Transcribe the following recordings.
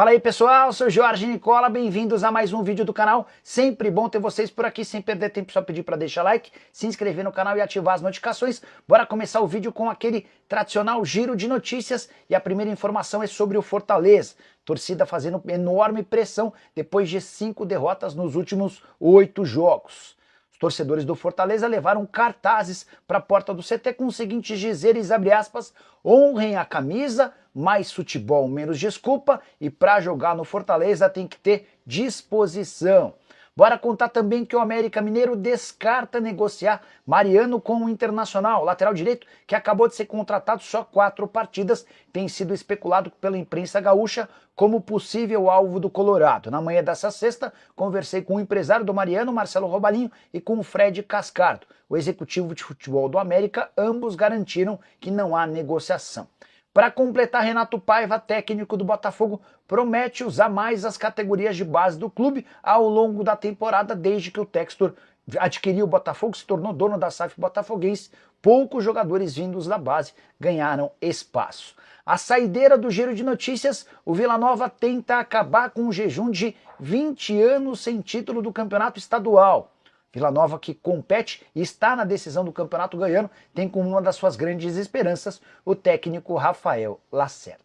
Fala aí pessoal, sou Jorge Nicola, bem-vindos a mais um vídeo do canal. Sempre bom ter vocês por aqui, sem perder tempo, só pedir para deixar like, se inscrever no canal e ativar as notificações. Bora começar o vídeo com aquele tradicional giro de notícias e a primeira informação é sobre o Fortaleza. Torcida fazendo enorme pressão depois de 5 derrotas nos últimos 8 jogos. Os torcedores do Fortaleza levaram cartazes para a porta do CT com os seguintes dizeres, abre aspas, honrem a camisa, mais futebol, menos desculpa, e para jogar no Fortaleza tem que ter disposição. Bora contar também que o América Mineiro descarta negociar Mariano com o Internacional, lateral direito que acabou de ser contratado só 4 partidas, tem sido especulado pela imprensa gaúcha como possível alvo do Colorado. Na manhã dessa sexta, conversei com o empresário do Mariano, Marcelo Robalinho, e com o Fred Cascardo, o executivo de futebol do América, ambos garantiram que não há negociação. Para completar, Renato Paiva, técnico do Botafogo, promete usar mais as categorias de base do clube ao longo da temporada, desde que o Textor adquiriu o Botafogo, se tornou dono da SAF botafoguense. Poucos jogadores vindos da base ganharam espaço. A saideira do giro de notícias, o Vila Nova tenta acabar com o jejum de 20 anos sem título do campeonato estadual. Vila Nova, que compete e está na decisão do Campeonato Goiano, tem como uma das suas grandes esperanças o técnico Rafael Lacerda.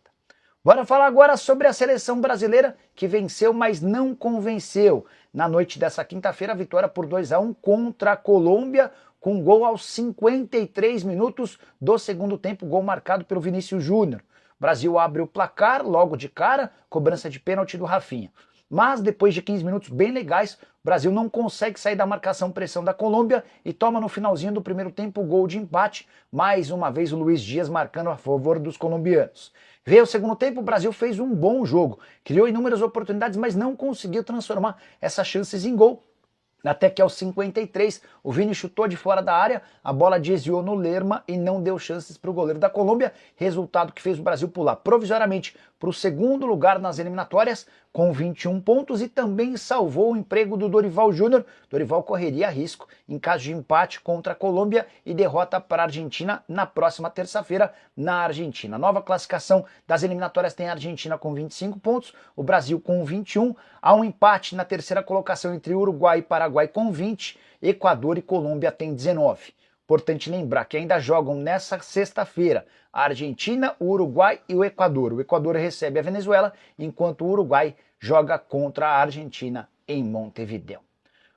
Bora falar agora sobre a seleção brasileira, que venceu, mas não convenceu. Na noite dessa quinta-feira, a vitória por 2-1 contra a Colômbia, com gol aos 53 minutos do segundo tempo, gol marcado pelo Vinícius Júnior. O Brasil abre o placar logo de cara, cobrança de pênalti do Rafinha. Mas depois de 15 minutos bem legais, o Brasil não consegue sair da marcação-pressão da Colômbia e toma no finalzinho do primeiro tempo o gol de empate, mais uma vez o Luiz Dias marcando a favor dos colombianos. Veio o segundo tempo, o Brasil fez um bom jogo, criou inúmeras oportunidades, mas não conseguiu transformar essas chances em gol. Até que aos 53, o Vini chutou de fora da área, a bola desviou no Lerma e não deu chances para o goleiro da Colômbia, resultado que fez o Brasil pular provisoriamente para o segundo lugar nas eliminatórias, com 21 pontos, e também salvou o emprego do Dorival Júnior. Dorival correria risco em caso de empate contra a Colômbia e derrota para a Argentina na próxima terça-feira na Argentina. Nova classificação das eliminatórias tem a Argentina com 25 pontos, o Brasil com 21, há um empate na terceira colocação entre Uruguai e Paraguai com 20, Equador e Colômbia tem 19. Importante lembrar que ainda jogam nessa sexta-feira a Argentina, o Uruguai e o Equador. O Equador recebe a Venezuela, enquanto o Uruguai joga contra a Argentina em Montevidéu.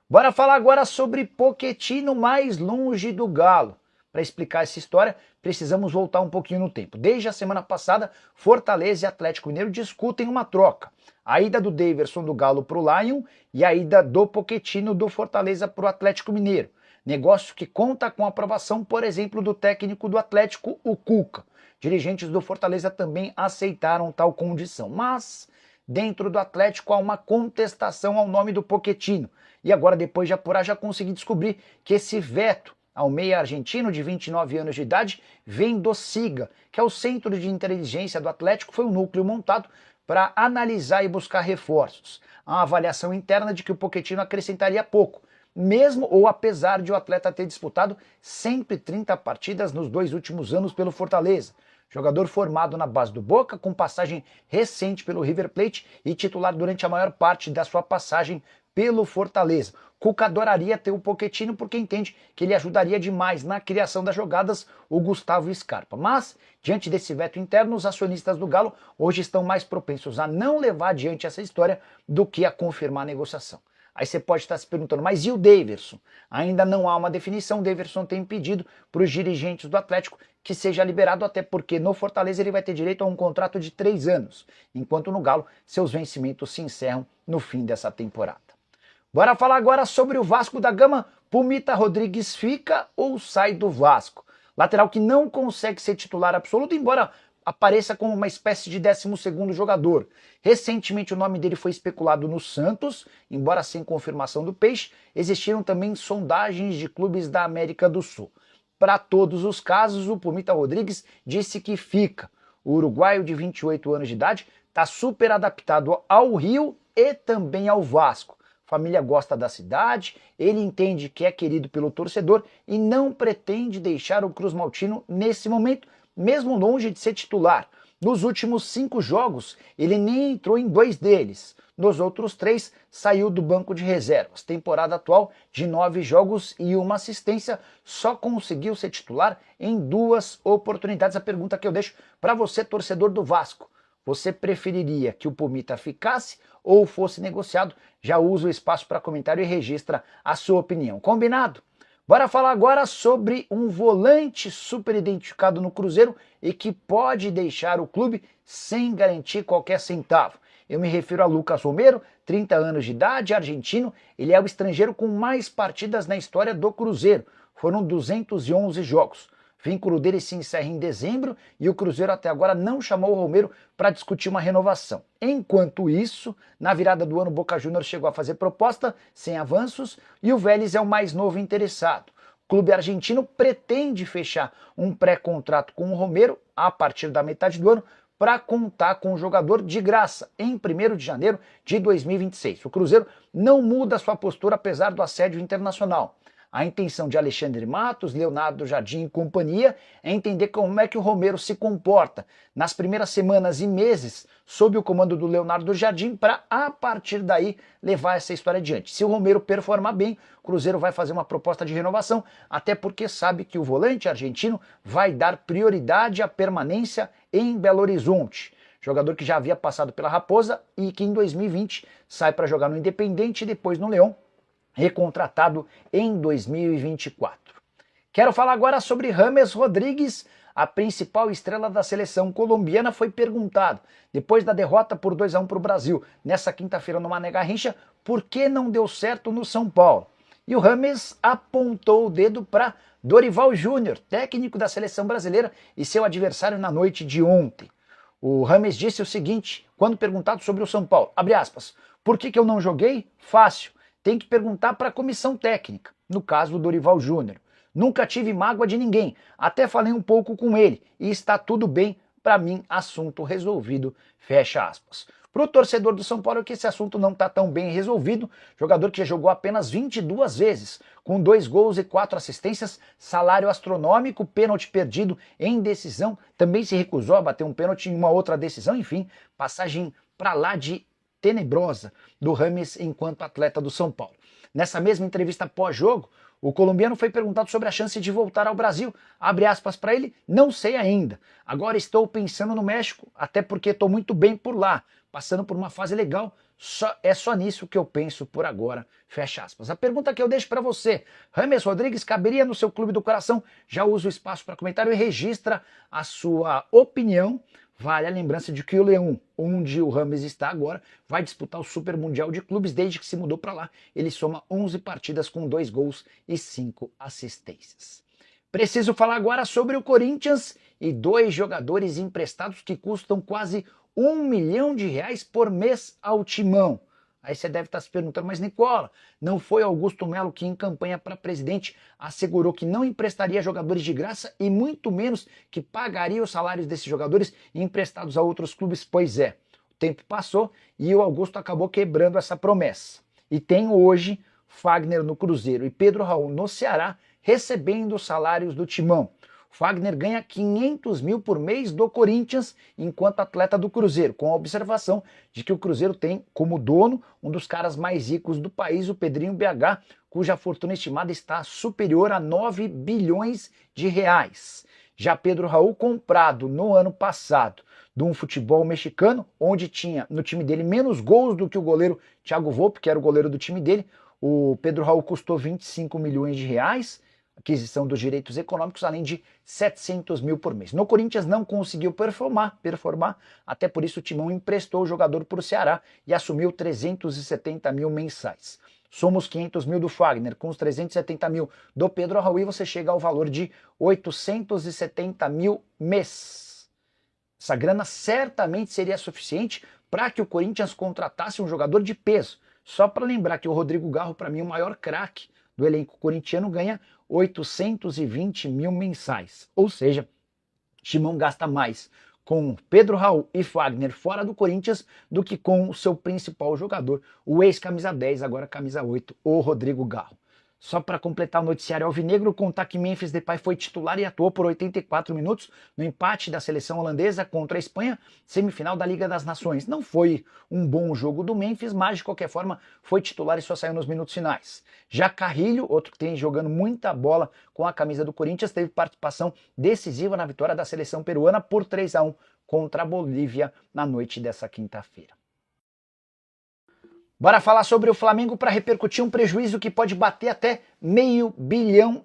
Bora falar agora sobre Pochettino mais longe do Galo. Para explicar essa história, precisamos voltar um pouquinho no tempo. Desde a semana passada, Fortaleza e Atlético Mineiro discutem uma troca. A ida do Daverson do Galo para o Lion e a ida do Pochettino do Fortaleza para o Atlético Mineiro. Negócio que conta com a aprovação, por exemplo, do técnico do Atlético, o Cuca. Dirigentes do Fortaleza também aceitaram tal condição, mas dentro do Atlético há uma contestação ao nome do Pochettino. E agora, depois de apurar, já consegui descobrir que esse veto ao meia argentino de 29 anos de idade vem do SIGA, que é o Centro de Inteligência do Atlético, foi um núcleo montado para analisar e buscar reforços. Há uma avaliação interna de que o Pochettino acrescentaria pouco, mesmo ou apesar de o atleta ter disputado 130 partidas nos 2 últimos anos pelo Fortaleza. Jogador formado na base do Boca, com passagem recente pelo River Plate e titular durante a maior parte da sua passagem pelo Fortaleza. Cuca adoraria ter o Pochettino porque entende que ele ajudaria demais na criação das jogadas o Gustavo Scarpa. Mas, diante desse veto interno, os acionistas do Galo hoje estão mais propensos a não levar adiante essa história do que a confirmar a negociação. Aí você pode estar se perguntando, mas e o Daverson? Ainda não há uma definição, o Daverson tem pedido para os dirigentes do Atlético que seja liberado, até porque no Fortaleza ele vai ter direito a um contrato de 3 anos, enquanto no Galo seus vencimentos se encerram no fim dessa temporada. Bora falar agora sobre o Vasco da Gama. Pumita Rodrigues fica ou sai do Vasco? Lateral que não consegue ser titular absoluto, embora apareça como uma espécie de 12º jogador. Recentemente o nome dele foi especulado no Santos, embora sem confirmação do Peixe, existiram também sondagens de clubes da América do Sul. Para todos os casos, o Pumita Rodrigues disse que fica. O uruguaio de 28 anos de idade está super adaptado ao Rio e também ao Vasco. A família gosta da cidade, ele entende que é querido pelo torcedor e não pretende deixar o Cruz Maltino nesse momento, mesmo longe de ser titular. Nos últimos 5 jogos, ele nem entrou em 2 deles. Nos outros 3, saiu do banco de reservas. Temporada atual de 9 jogos e 1 assistência, só conseguiu ser titular em 2 oportunidades. A pergunta que eu deixo para você, torcedor do Vasco: você preferiria que o Pumita ficasse ou fosse negociado? Já usa o espaço para comentário e registra a sua opinião. Combinado? Bora falar agora sobre um volante super identificado no Cruzeiro e que pode deixar o clube sem garantir qualquer centavo. Eu me refiro a Lucas Romero, 30 anos de idade, argentino. Ele é o estrangeiro com mais partidas na história do Cruzeiro. Foram 211 jogos. O vínculo dele se encerra em dezembro e o Cruzeiro até agora não chamou o Romero para discutir uma renovação. Enquanto isso, na virada do ano, Boca Juniors chegou a fazer proposta sem avanços e o Vélez é o mais novo interessado. O clube argentino pretende fechar um pré-contrato com o Romero a partir da metade do ano para contar com o jogador de graça em 1º de janeiro de 2026. O Cruzeiro não muda sua postura apesar do assédio internacional. A intenção de Alexandre Matos, Leonardo Jardim e companhia é entender como é que o Romero se comporta nas primeiras semanas e meses sob o comando do Leonardo Jardim para, a partir daí, levar essa história adiante. Se o Romero performar bem, o Cruzeiro vai fazer uma proposta de renovação, até porque sabe que o volante argentino vai dar prioridade à permanência em Belo Horizonte. Jogador que já havia passado pela Raposa e que em 2020 sai para jogar no Independente e depois no Leão, recontratado em 2024. Quero falar agora sobre James Rodrigues. A principal estrela da seleção colombiana foi perguntado, depois da derrota por 2-1 para o Brasil, nessa quinta-feira no Mané Garrincha, por que não deu certo no São Paulo. E o James apontou o dedo para Dorival Júnior, técnico da seleção brasileira e seu adversário na noite de ontem. O James disse o seguinte, quando perguntado sobre o São Paulo, abre aspas, por que eu não joguei? Fácil. Tem que perguntar para a comissão técnica, no caso do Dorival Júnior. Nunca tive mágoa de ninguém, até falei um pouco com ele e está tudo bem, para mim, assunto resolvido, fecha aspas. Para o torcedor do São Paulo é que esse assunto não está tão bem resolvido, jogador que já jogou apenas 22 vezes, com 2 gols e 4 assistências, salário astronômico, pênalti perdido em decisão, também se recusou a bater um pênalti em uma outra decisão, enfim, passagem para lá de tenebrosa do James enquanto atleta do São Paulo. Nessa mesma entrevista pós-jogo, o colombiano foi perguntado sobre a chance de voltar ao Brasil. Abre aspas para ele, não sei ainda. Agora estou pensando no México, até porque estou muito bem por lá, passando por uma fase legal. É só nisso que eu penso por agora, fecha aspas. A pergunta que eu deixo para você, James Rodrigues caberia no seu clube do coração? Já usa o espaço para comentário e registra a sua opinião. Vale a lembrança de que o Leão, onde o James está agora, vai disputar o Super Mundial de Clubes. Desde que se mudou para lá, ele soma 11 partidas com 2 gols e 5 assistências. Preciso falar agora sobre o Corinthians e 2 jogadores emprestados que custam quase R$1 milhão por mês ao Timão. Aí você deve estar se perguntando, mas Nicola, não foi Augusto Melo que em campanha para presidente assegurou que não emprestaria jogadores de graça e muito menos que pagaria os salários desses jogadores emprestados a outros clubes? Pois é, o tempo passou e o Augusto acabou quebrando essa promessa. E tem hoje Fagner no Cruzeiro e Pedro Raul no Ceará recebendo os salários do Timão. Fagner ganha 500 mil por mês do Corinthians enquanto atleta do Cruzeiro, com a observação de que o Cruzeiro tem como dono um dos caras mais ricos do país, o Pedrinho BH, cuja fortuna estimada está superior a 9 bilhões de reais. Já Pedro Raul, comprado no ano passado de um futebol mexicano, onde tinha no time dele menos gols do que o goleiro Thiago Volpi, que era o goleiro do time dele, o Pedro Raul custou 25 milhões de reais, aquisição dos direitos econômicos, além de 700 mil por mês. No Corinthians não conseguiu performar, até por isso o Timão emprestou o jogador para o Ceará e assumiu 370 mil mensais. Somos 500 mil do Fagner, com os 370 mil do Pedro Raul, e você chega ao valor de 870 mil mês. Essa grana certamente seria suficiente para que o Corinthians contratasse um jogador de peso. Só para lembrar que o Rodrigo Garro, para mim, o maior craque do elenco corintiano, ganha 820 mil mensais. Ou seja, Timão gasta mais com Pedro Raul e Fagner fora do Corinthians do que com o seu principal jogador, o ex-camisa 10, agora camisa 8, o Rodrigo Garro. Só para completar o noticiário alvinegro, contar que Memphis Depay foi titular e atuou por 84 minutos no empate da seleção holandesa contra a Espanha, semifinal da Liga das Nações. Não foi um bom jogo do Memphis, mas de qualquer forma foi titular e só saiu nos minutos finais. Já Carrilho, outro que tem jogando muita bola com a camisa do Corinthians, teve participação decisiva na vitória da seleção peruana por 3-1 contra a Bolívia na noite dessa quinta-feira. Bora falar sobre o Flamengo para repercutir um prejuízo que pode bater até R$500 milhão.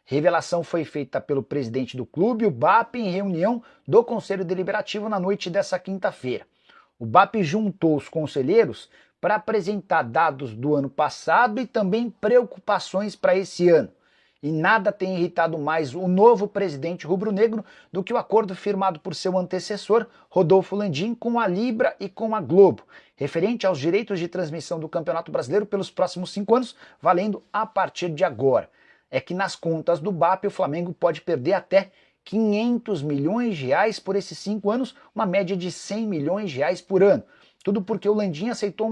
Revelação foi feita pelo presidente do clube, o BAP, em reunião do Conselho Deliberativo na noite dessa quinta-feira. O BAP juntou os conselheiros para apresentar dados do ano passado e também preocupações para esse ano. E nada tem irritado mais o novo presidente rubro-negro do que o acordo firmado por seu antecessor, Rodolfo Landim, com a Libra e com a Globo, referente aos direitos de transmissão do Campeonato Brasileiro pelos próximos 5 anos, valendo a partir de agora. É que nas contas do BAP o Flamengo pode perder até R$500 milhões por esses 5 anos, uma média de R$100 milhões por ano. Tudo porque o Landim aceitou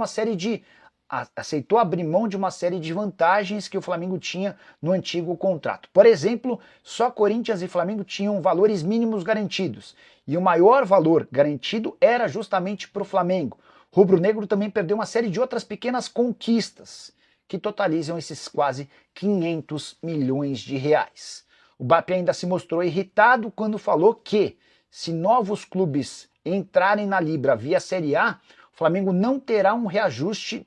abrir mão de uma série de vantagens que o Flamengo tinha no antigo contrato. Por exemplo, só Corinthians e Flamengo tinham valores mínimos garantidos, e o maior valor garantido era justamente para o Flamengo. Rubro-negro também perdeu uma série de outras pequenas conquistas, que totalizam esses quase R$500 milhões. O BAP ainda se mostrou irritado quando falou que, se novos clubes entrarem na Libra via Série A, o Flamengo não terá um reajuste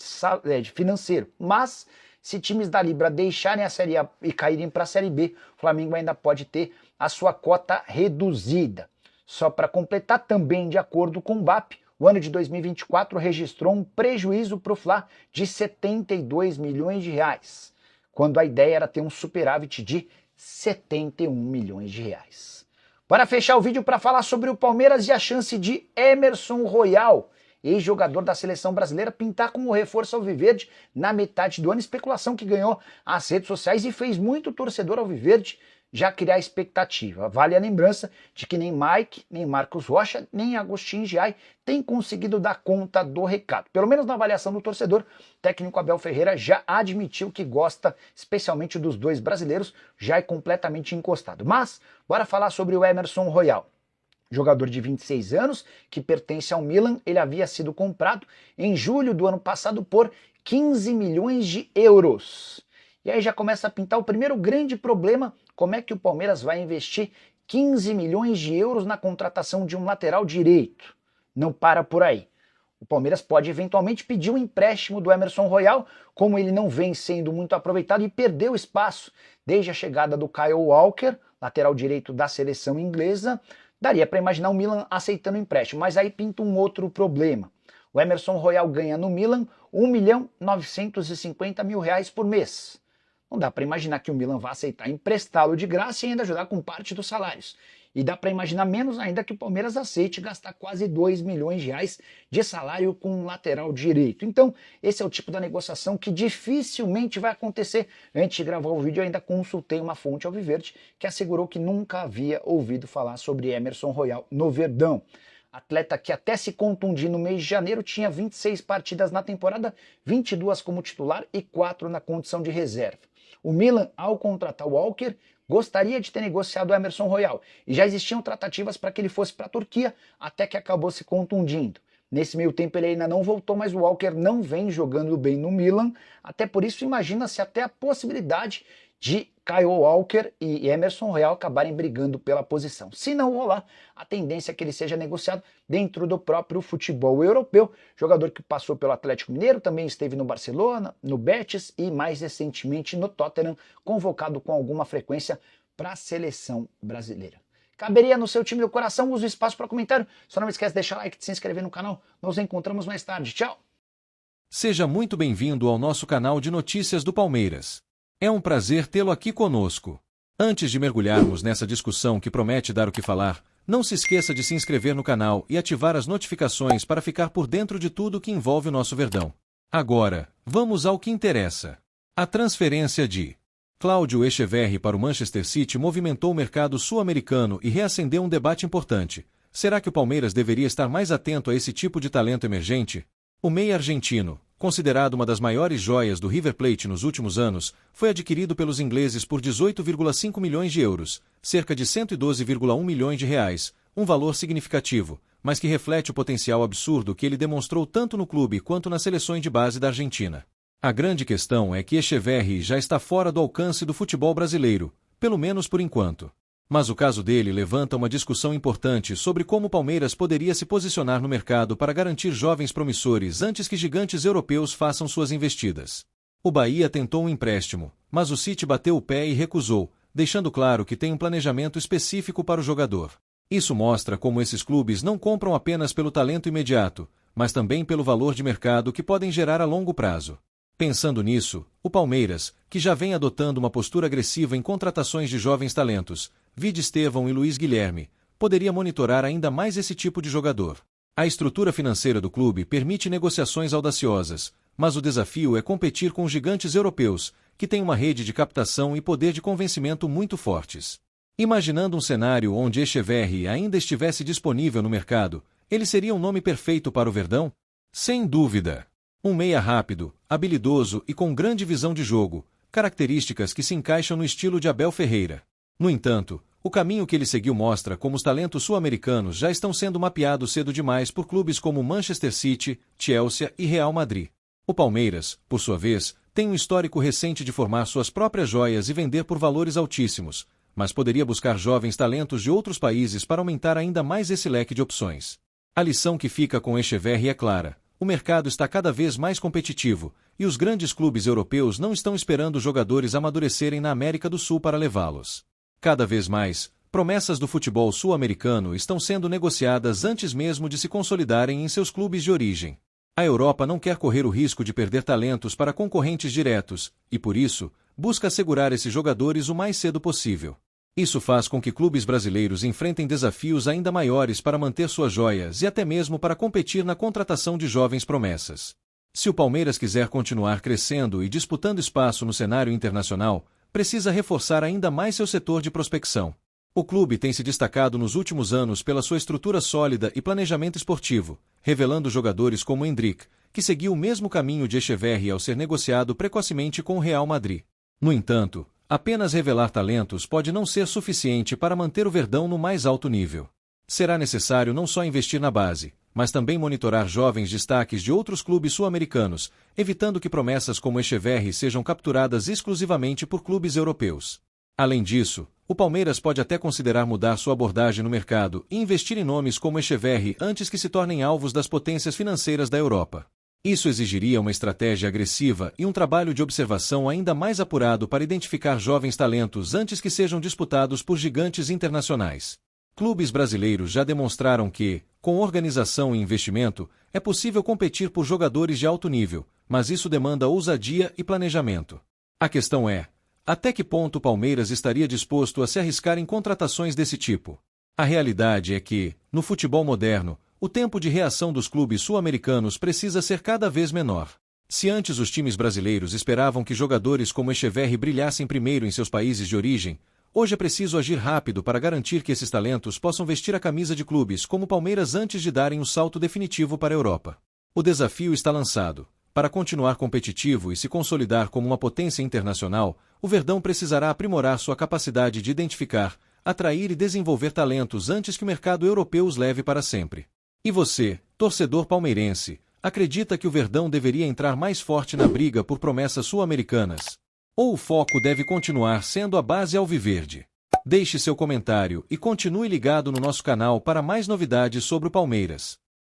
financeiro, mas se times da Libra deixarem a Série A e caírem para a Série B, o Flamengo ainda pode ter a sua cota reduzida. Só para completar, também de acordo com o BAP, o ano de 2024 registrou um prejuízo para o Fla de R$72 milhões, quando a ideia era ter um superávit de R$71 milhões. Para fechar o vídeo, para falar sobre o Palmeiras e a chance de Emerson Royal, ex-jogador da seleção brasileira, pintar como reforço alviverde na metade do ano, especulação que ganhou as redes sociais e fez muito torcedor alviverde já criar expectativa. Vale a lembrança de que nem Mike, nem Marcos Rocha, nem Agustin Giai têm conseguido dar conta do recado. Pelo menos na avaliação do torcedor, o técnico Abel Ferreira já admitiu que gosta especialmente dos dois brasileiros, já é completamente encostado. Mas, bora falar sobre o Emerson Royal. Jogador de 26 anos, que pertence ao Milan, ele havia sido comprado em julho do ano passado por 15 milhões de euros. E aí já começa a pintar o primeiro grande problema, como é que o Palmeiras vai investir 15 milhões de euros na contratação de um lateral direito? Não para por aí. O Palmeiras pode eventualmente pedir um empréstimo do Emerson Royal, como ele não vem sendo muito aproveitado e perdeu espaço desde a chegada do Kyle Walker, lateral direito da seleção inglesa. Daria para imaginar o Milan aceitando o empréstimo, mas aí pinta um outro problema. O Emerson Royal ganha no Milan R$1.950.000 por mês. Não dá para imaginar que o Milan vá aceitar emprestá-lo de graça e ainda ajudar com parte dos salários. E dá para imaginar menos ainda que o Palmeiras aceite gastar quase R$2 milhões de salário com um lateral direito. Então, esse é o tipo da negociação que dificilmente vai acontecer. Antes de gravar o vídeo, eu ainda consultei uma fonte alviverde que assegurou que nunca havia ouvido falar sobre Emerson Royal no Verdão. Atleta que até se contundir no mês de janeiro tinha 26 partidas na temporada, 22 como titular e 4 na condição de reserva. O Milan, ao contratar o Walker, gostaria de ter negociado o Emerson Royal e já existiam tratativas para que ele fosse para a Turquia, até que acabou se contundindo. Nesse meio tempo ele ainda não voltou, mas o Walker não vem jogando bem no Milan, até por isso imagina-se até a possibilidade de Kyle Walker e Emerson Royal acabarem brigando pela posição. Se não rolar, a tendência é que ele seja negociado dentro do próprio futebol europeu. Jogador que passou pelo Atlético Mineiro, também esteve no Barcelona, no Betis e mais recentemente no Tottenham, convocado com alguma frequência para a seleção brasileira. Caberia no seu time do coração? Use o espaço para comentário. Só não esquece de deixar like e de se inscrever no canal. Nos encontramos mais tarde. Tchau! Seja muito bem-vindo ao nosso canal de notícias do Palmeiras. É um prazer tê-lo aqui conosco. Antes de mergulharmos nessa discussão que promete dar o que falar, não se esqueça de se inscrever no canal e ativar as notificações para ficar por dentro de tudo que envolve o nosso Verdão. Agora, vamos ao que interessa. A transferência de Cláudio Echeverri para o Manchester City movimentou o mercado sul-americano e reacendeu um debate importante. Será que o Palmeiras deveria estar mais atento a esse tipo de talento emergente? O meia argentino, considerado uma das maiores joias do River Plate nos últimos anos, foi adquirido pelos ingleses por 18,5 milhões de euros, cerca de 112,1 milhões de reais, um valor significativo, mas que reflete o potencial absurdo que ele demonstrou tanto no clube quanto nas seleções de base da Argentina. A grande questão é que Etcheverry já está fora do alcance do futebol brasileiro, pelo menos por enquanto. Mas o caso dele levanta uma discussão importante sobre como o Palmeiras poderia se posicionar no mercado para garantir jovens promissores antes que gigantes europeus façam suas investidas. O Bahia tentou um empréstimo, mas o City bateu o pé e recusou, deixando claro que tem um planejamento específico para o jogador. Isso mostra como esses clubes não compram apenas pelo talento imediato, mas também pelo valor de mercado que podem gerar a longo prazo. Pensando nisso, o Palmeiras, que já vem adotando uma postura agressiva em contratações de jovens talentos, vide Estevão e Luiz Guilherme, poderia monitorar ainda mais esse tipo de jogador. A estrutura financeira do clube permite negociações audaciosas, mas o desafio é competir com os gigantes europeus, que têm uma rede de captação e poder de convencimento muito fortes. Imaginando um cenário onde Etcheverry ainda estivesse disponível no mercado, ele seria um nome perfeito para o Verdão? Sem dúvida. Um meia rápido, habilidoso e com grande visão de jogo, características que se encaixam no estilo de Abel Ferreira. No entanto, o caminho que ele seguiu mostra como os talentos sul-americanos já estão sendo mapeados cedo demais por clubes como Manchester City, Chelsea e Real Madrid. O Palmeiras, por sua vez, tem um histórico recente de formar suas próprias joias e vender por valores altíssimos, mas poderia buscar jovens talentos de outros países para aumentar ainda mais esse leque de opções. A lição que fica com Etcheverry é clara: o mercado está cada vez mais competitivo, e os grandes clubes europeus não estão esperando jogadores amadurecerem na América do Sul para levá-los. Cada vez mais, promessas do futebol sul-americano estão sendo negociadas antes mesmo de se consolidarem em seus clubes de origem. A Europa não quer correr o risco de perder talentos para concorrentes diretos, e por isso, busca assegurar esses jogadores o mais cedo possível. Isso faz com que clubes brasileiros enfrentem desafios ainda maiores para manter suas joias e até mesmo para competir na contratação de jovens promessas. Se o Palmeiras quiser continuar crescendo e disputando espaço no cenário internacional, precisa reforçar ainda mais seu setor de prospecção. O clube tem se destacado nos últimos anos pela sua estrutura sólida e planejamento esportivo, revelando jogadores como Endrick, que seguiu o mesmo caminho de Etcheverry ao ser negociado precocemente com o Real Madrid. No entanto, apenas revelar talentos pode não ser suficiente para manter o Verdão no mais alto nível. Será necessário não só investir na base, mas também monitorar jovens destaques de outros clubes sul-americanos, evitando que promessas como Etcheverry sejam capturadas exclusivamente por clubes europeus. Além disso, o Palmeiras pode até considerar mudar sua abordagem no mercado e investir em nomes como Etcheverry antes que se tornem alvos das potências financeiras da Europa. Isso exigiria uma estratégia agressiva e um trabalho de observação ainda mais apurado para identificar jovens talentos antes que sejam disputados por gigantes internacionais. Clubes brasileiros já demonstraram que, com organização e investimento, é possível competir por jogadores de alto nível, mas isso demanda ousadia e planejamento. A questão é: até que ponto o Palmeiras estaria disposto a se arriscar em contratações desse tipo? A realidade é que, no futebol moderno, o tempo de reação dos clubes sul-americanos precisa ser cada vez menor. Se antes os times brasileiros esperavam que jogadores como Etcheverry brilhassem primeiro em seus países de origem, hoje é preciso agir rápido para garantir que esses talentos possam vestir a camisa de clubes como o Palmeiras antes de darem o salto definitivo para a Europa. O desafio está lançado. Para continuar competitivo e se consolidar como uma potência internacional, o Verdão precisará aprimorar sua capacidade de identificar, atrair e desenvolver talentos antes que o mercado europeu os leve para sempre. E você, torcedor palmeirense, acredita que o Verdão deveria entrar mais forte na briga por promessas sul-americanas? Ou o foco deve continuar sendo a base alviverde? Deixe seu comentário e continue ligado no nosso canal para mais novidades sobre o Palmeiras.